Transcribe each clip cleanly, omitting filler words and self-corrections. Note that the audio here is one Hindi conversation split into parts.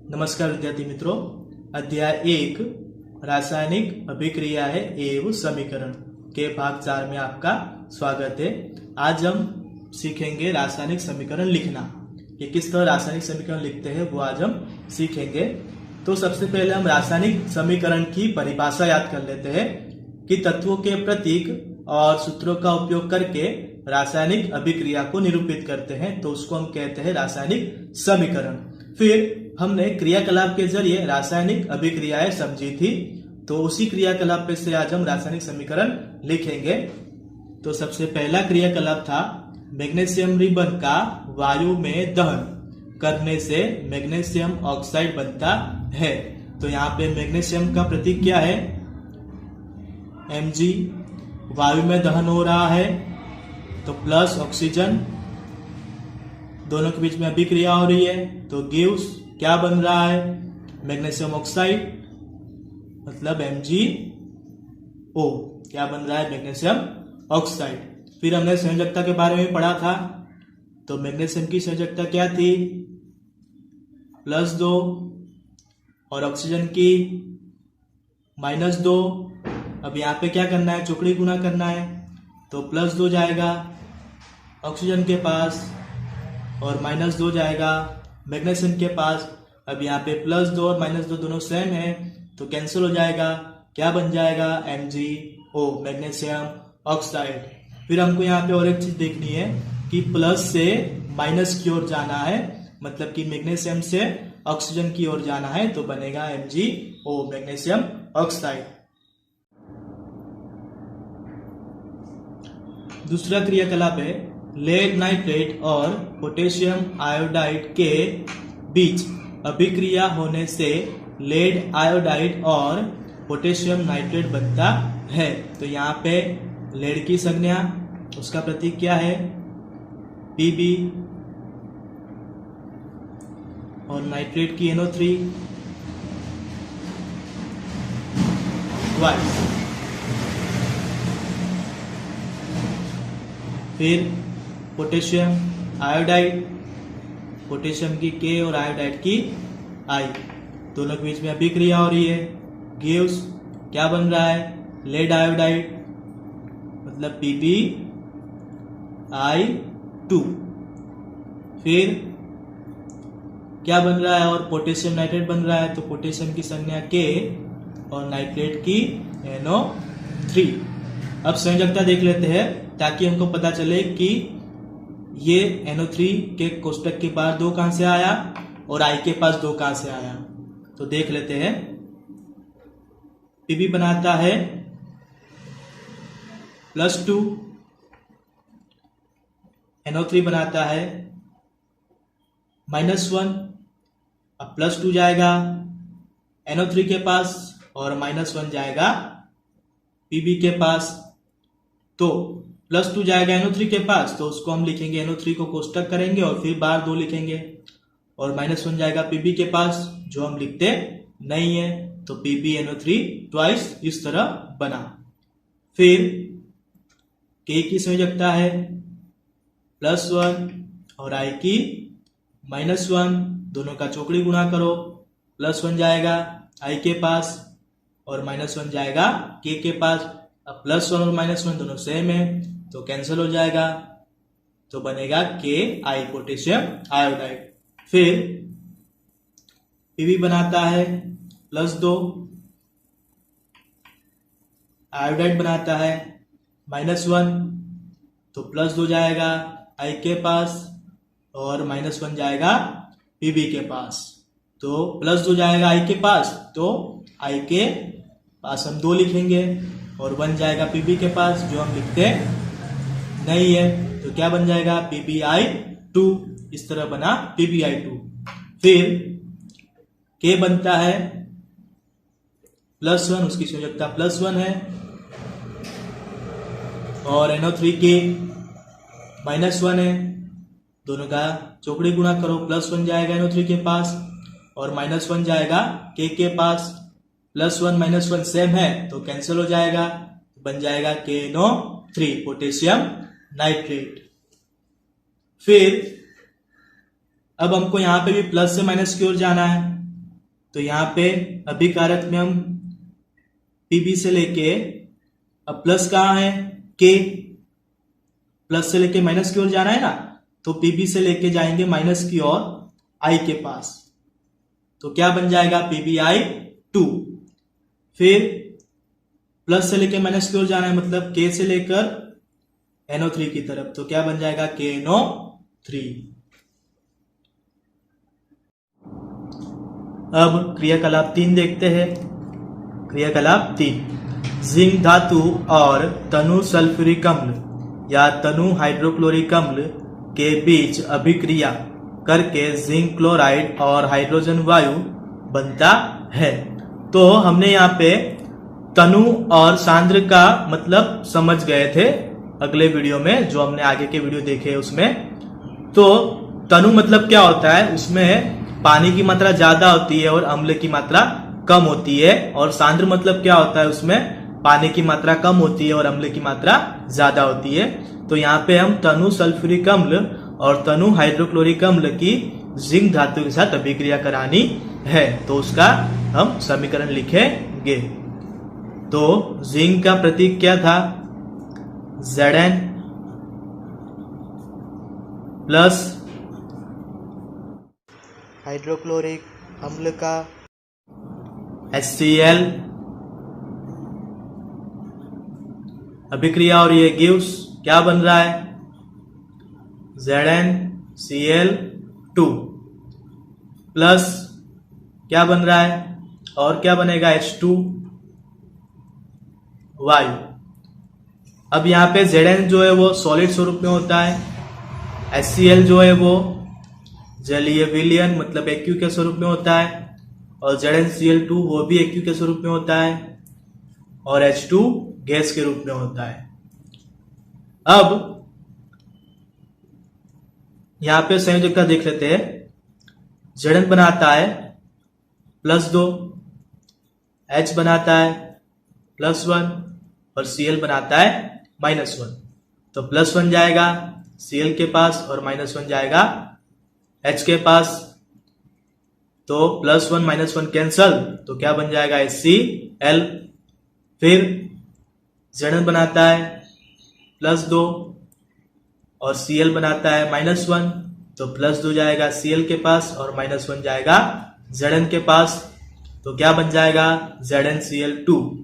नमस्कार विद्यार्थी मित्रों, अध्याय 1 रासायनिक अभिक्रिया है एवं समीकरण के भाग 4 में आपका स्वागत है। आज हम सीखेंगे रासायनिक समीकरण लिखना। ये किस तरह रासायनिक समीकरण लिखते हैं वो आज हम सीखेंगे। तो सबसे पहले हम रासायनिक समीकरण की परिभाषा याद कर लेते हैं कि तत्वों के प्रतीक और सूत्रों का उपयोग करके रासायनिक अभिक्रिया को निरूपित करते हैं, तो उसको हम कहते हैं रासायनिक समीकरण। फिर हमने क्रियाकलाप के जरिए रासायनिक अभिक्रियाएं समझी थी, तो उसी क्रियाकलाप पे से आज हम रासायनिक समीकरण लिखेंगे। तो सबसे पहला क्रियाकलाप था मैग्नीशियम रिबन का वायु में दहन करने से मैग्नीशियम ऑक्साइड बनता है। तो यहाँ पे मैग्नीशियम का प्रतीक क्या है? Mg। वायु में दहन हो रहा है तो प्लस ऑक्सीजन, दोनों के बीच में अभिक्रिया हो रही है तो गिव्स क्या बन रहा है? मैग्नीशियम ऑक्साइड, मतलब MgO क्या बन रहा है? Magnesium oxide. फिर हमने संयोजकता के बारे में पढ़ा था, तो मैग्नीशियम की संयोजकता क्या थी? +2 और ऑक्सीजन की -2। अब यहाँ पे क्या करना है? चौकड़ी गुणा करना है, तो +2 जाएगा ऑक्सीजन के पास और -2 जाएगा मैग्नीशियम के पास। अब यहाँ पे +2 और -2 दोनों सेम है तो कैंसिल हो जाएगा। क्या बन जाएगा? MgO magnesium oxide. फिर हमको यहाँ पे और एक चीज देखनी है कि प्लस से माइनस की ओर जाना है, मतलब कि मैग्नीशियम से ऑक्सीजन की ओर जाना है, तो बनेगा MgO मैग्नीशियम ऑक्साइड। दूसरा क्रियाकलाप है लेड नाइट्रेट और पोटेशियम आयोडाइड के बीच अभिक्रिया होने से लेड आयोडाइड और पोटेशियम नाइट्रेट बनता है। तो यहाँ पे लेड की संज्ञा, उसका प्रतीक क्या है? Pb, और नाइट्रेट की NO3 ट्वाइस। फिर पोटेशियम आयोडाइड, पोटेशियम की K और आयोडाइड की I, दोनों के बीच में अभिक्रिया हो रही है। गिव्स क्या बन रहा है? लेड आयोडाइड, मतलब PbI2। फिर क्या बन रहा है? और पोटेशियम नाइट्रेट बन रहा है, तो पोटेशियम की संज्ञा K और नाइट्रेट की NO3। अब संयोजकता देख लेते हैं ताकि हमको पता चले कि ये NO3 के कोष्टक के बाहर 2 कहां से आया और I के पास 2 कहां से आया। तो देख लेते हैं। Pb बनाता है +2, NO3 बनाता है -1। अब +2 जाएगा NO3 के पास और -1 जाएगा Pb के पास। तो +2 जाएगा NO3 के पास, तो उसको हम लिखेंगे, NO3 को कोष्टक करेंगे और फिर बाहर 2 लिखेंगे, और -1 जाएगा Pb के पास जो हम लिखते नहीं है, तो PbNO3 ट्वाइस इस तरह बना। फिर K की संयोजकता है +1 और I की -1, दोनों का चौकड़ी गुणा करो, +1 जाएगा I के पास और -1 जाएगा K के पास। अब +1 और -1 दोनों सेम है तो कैंसिल हो जाएगा, तो बनेगा KI पोटेशियम आयोडाइड। फिर Pb बनाता है +2, आयोडाइड बनाता है -1, तो +2 जाएगा I के पास और -1 जाएगा Pb के पास। तो +2 जाएगा I के पास, तो I के पास हम 2 लिखेंगे और 1 जाएगा Pb के पास जो हम लिखते नहीं है, तो क्या बन जाएगा? PbI2। इस तरह बना PbI2। फिर K बनता है +1, उसकी संयोजकता +1 है, और NO3 की -1 है, दोनों का चौकड़ी गुणा करो, +1 जाएगा NO3 के पास और -1 जाएगा K के पास। +1 -1 सेम है तो कैंसिल हो जाएगा, बन जाएगा KNO3 पोटेशियम नाइट्रेट। फिर अब हमको यहाँ पे भी प्लस से माइनस की ओर जाना है, तो यहाँ पे अभिकारक में हम पीबी से लेके, अब प्लस कहाँ है, के, प्लस से लेके माइनस की ओर जाना है ना, तो पीबी से लेके जाएंगे माइनस की ओर आई के पास, तो क्या बन जाएगा PbI2। फिर प्लस से लेके माइनस की ओर जाना है, मतलब के से लेकर NO3 की तरफ, तो क्या बन जाएगा KNO3। अब क्रियाकलाप 3 देखते हैं। क्रियाकलाप 3, जिंक धातु और तनु सल्फ्यूरिक अम्ल या तनु हाइड्रोक्लोरिक अम्ल के बीच अभिक्रिया करके जिंक क्लोराइड और हाइड्रोजन वायु बनता है। तो हमने यहाँ पे तनु और सांद्र का मतलब समझ गए थे अगले वीडियो में, जो हमने आगे के वीडियो देखे उसमें। तो तनु मतलब क्या होता है, उसमें पानी की मात्रा ज्यादा होती है और अम्ल की मात्रा कम होती है। और सांद्र मतलब क्या होता है, उसमें पानी की मात्रा कम होती है और अम्ल की मात्रा ज्यादा होती है। तो यहाँ पे हम तनु सल्फ्यूरिक अम्ल और तनु हाइड्रोक्लोरिक अम्ल की जिंक धातु के साथ अभिक्रिया करानी है, तो उसका हम समीकरण लिखेंगे। तो जिंक का प्रतीक क्या था, Zn प्लस हाइड्रोक्लोरिक अम्ल का HCl, अभिक्रिया और ये गिव्स क्या बन रहा है, ZnCl2 प्लस क्या बन रहा है, और क्या बनेगा H2 वायु। अब यहाँ पे Zn जो है वो सॉलिड स्वरूप में होता है, HCl जो है वो जलीय विलयन मतलब एक्यू के स्वरूप में होता है, और ZnCl2 वो भी एक्यू के स्वरूप में होता है, और H2 गैस के रूप में होता है। अब यहाँ पे संयोजकता देख लेते हैं। Zn बनाता है +2, H बनाता है +1 और Cl बनाता है -1। तो +1 जाएगा Cl के पास और -1 जाएगा H के पास। तो +1 -1 कैंसल, तो क्या बन जाएगा HCl। फिर Zn बनाता है +2 और Cl बनाता है -1, तो +2 जाएगा Cl के पास और -1 जाएगा Zn के पास। तो क्या बन जाएगा ZnCl2।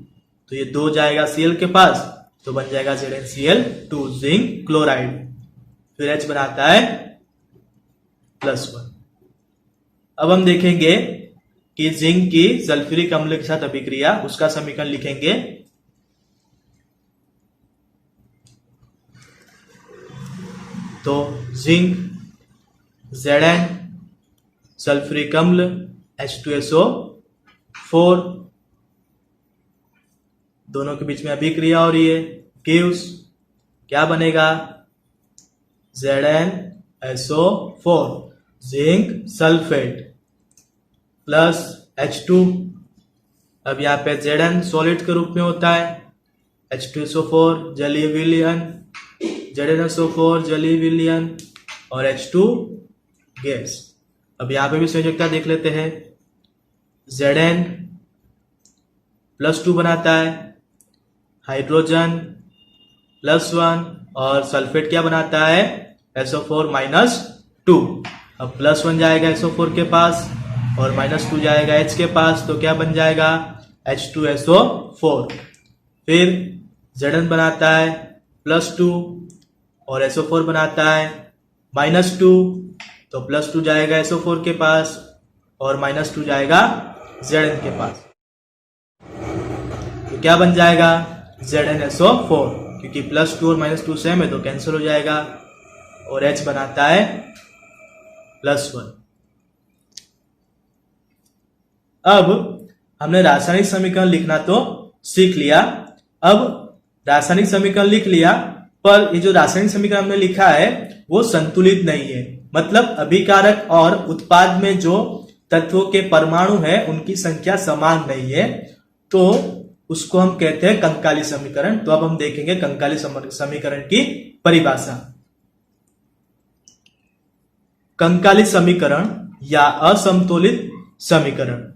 तो ये 2 जाएगा Cl के पास, तो बन जाएगा ZnCl2 जिंक क्लोराइड। फिर H बनाता है +1। अब हम देखेंगे कि जिंक की सल्फ्यूरिक अम्ल के साथ अभिक्रिया, उसका समीकरण लिखेंगे। तो जिंक Zn सल्फ्यूरिक अम्ल H2SO4, दोनों के बीच में अभिक्रिया हो रही है, गिव्स क्या बनेगा ZnSO4 zinc sulphate plus H2। अब यहाँ पे Zn सॉलिड के रूप में होता है, H2SO4 जलीय विलयन, ZnSO4 जलीय विलयन और H2 गैस। अब यहाँ पे भी संयोजकता देख लेते हैं। Zn +2 बनाता है, हाइड्रोजन +1 और सल्फेट क्या बनाता है SO4 -2। अब +1 जाएगा SO4 के पास और -2 जाएगा H के पास, तो क्या बन जाएगा H2SO4। फिर Zn बनाता है +2 और SO4 बनाता है -2, तो +2 जाएगा SO4 के पास और -2 जाएगा Zn के पास। तो क्या बन जाएगा ZnSO4, क्योंकि +2 और -2 सेम है तो कैंसिल हो जाएगा, और H बनाता है +1। अब हमने रासायनिक समीकरण लिखना तो सीख लिया। अब रासायनिक समीकरण लिख लिया, पर ये जो रासायनिक समीकरण हमने लिखा है वो संतुलित नहीं है। मतलब अभिकारक और उत्पाद में जो तत्वों के परमाणु है उनकी संख्या समान नहीं है, तो उसको हम कहते हैं कंकाली समीकरण। तो अब हम देखेंगे कंकाली समीकरण की परिभाषा। कंकाली समीकरण या असंतुलित समीकरण।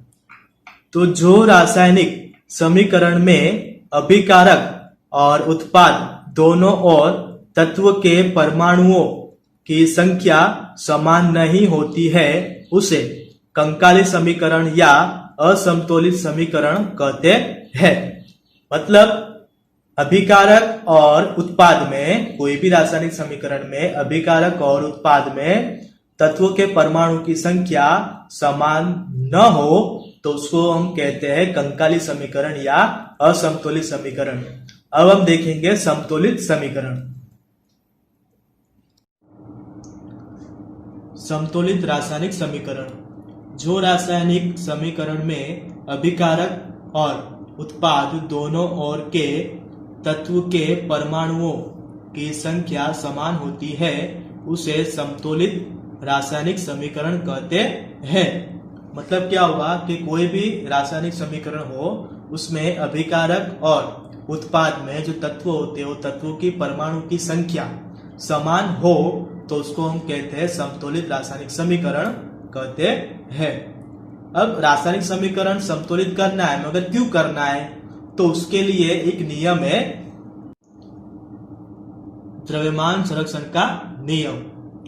तो जो रासायनिक समीकरण में अभिकारक और उत्पाद दोनों ओर तत्व के परमाणुओं की संख्या समान नहीं होती है उसे कंकाली समीकरण या असंतुलित समीकरण कहते हैं। मतलब अभिकारक और उत्पाद में, कोई भी रासायनिक समीकरण में अभिकारक और उत्पाद में तत्वों के परमाणु की संख्या समान न हो तो उसको हम कहते हैं कंकाली समीकरण या असंतुलित समीकरण। अब हम देखेंगे समतुलित समीकरण। समतुलित रासायनिक समीकरण, जो रासायनिक समीकरण में अभिकारक और उत्पाद दोनों ओर के तत्व के परमाणुओं की संख्या समान होती है उसे समतुलित रासायनिक समीकरण कहते हैं। मतलब क्या होगा कि कोई भी रासायनिक समीकरण हो उसमें अभिकारक और उत्पाद में जो तत्व होते हैं वो तत्वों की परमाणु की संख्या समान हो तो उसको हम कहते हैं समतुलित रासायनिक समीकरण कहते हैं। अब रासायनिक समीकरण समतुलित करना है, मगर क्यों करना है? तो उसके लिए एक नियम है, द्रव्यमान संरक्षण का नियम।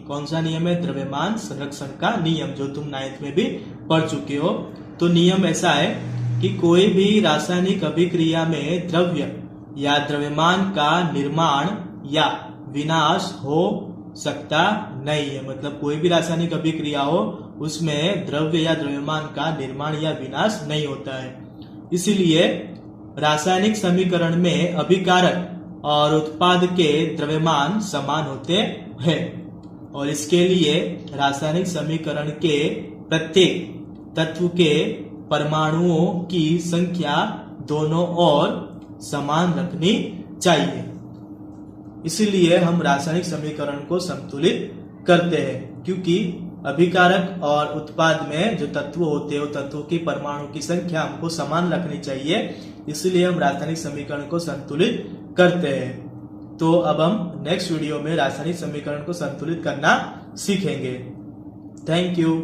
कौन सा नियम है? द्रव्यमान संरक्षण का नियम, जो तुम 9th में भी पढ़ चुके हो। तो नियम ऐसा है कि कोई भी रासायनिक अभिक्रिया में द्रव्य या द्रव्यमान का निर्माण या विनाश हो सकता नहीं है। मतलब कोई भी रासायनिक अभिक्रिया हो उसमें द्रव्य या द्रव्यमान का निर्माण या विनाश नहीं होता है। इसीलिए रासायनिक समीकरण में अभिकारक और उत्पाद के द्रव्यमान समान होते हैं और इसके लिए रासायनिक समीकरण के प्रत्येक तत्व के परमाणुओं की संख्या दोनों ओर समान रखनी चाहिए। इसीलिए हम रासायनिक समीकरण को संतुलित करते हैं, क्योंकि अभिकारक और उत्पाद में जो तत्व होते हैं वो तत्वों की परमाणु की संख्या हमको समान रखनी चाहिए। इसलिए हम रासायनिक समीकरण को संतुलित करते हैं। तो अब हम नेक्स्ट वीडियो में रासायनिक समीकरण को संतुलित करना सीखेंगे। Thank you.